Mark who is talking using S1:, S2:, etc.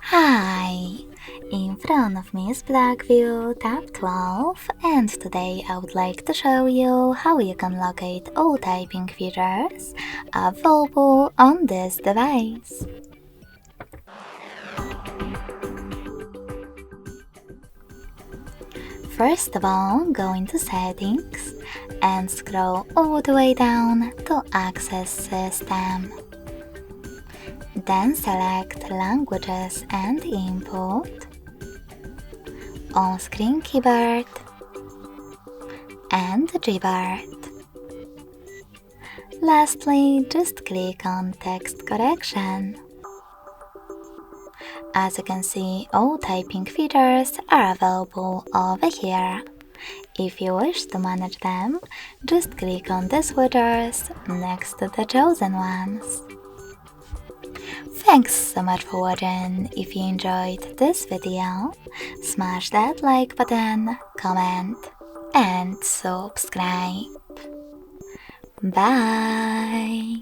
S1: Hi! In front of me is BLACKVIEW Tab 12, and today I would like to show you how you can locate all typing features available on this device. First of all, go into Settings and scroll all the way down to Access System. Then select Languages and Input, On-Screen Keyboard, and Gboard. Lastly, just click on Text Correction. As you can see, all typing features are available over here. If you wish to manage them, just click on the switchers next to the chosen ones. Thanks so much for watching. If you enjoyed this video, smash that like button, comment, and subscribe. Bye!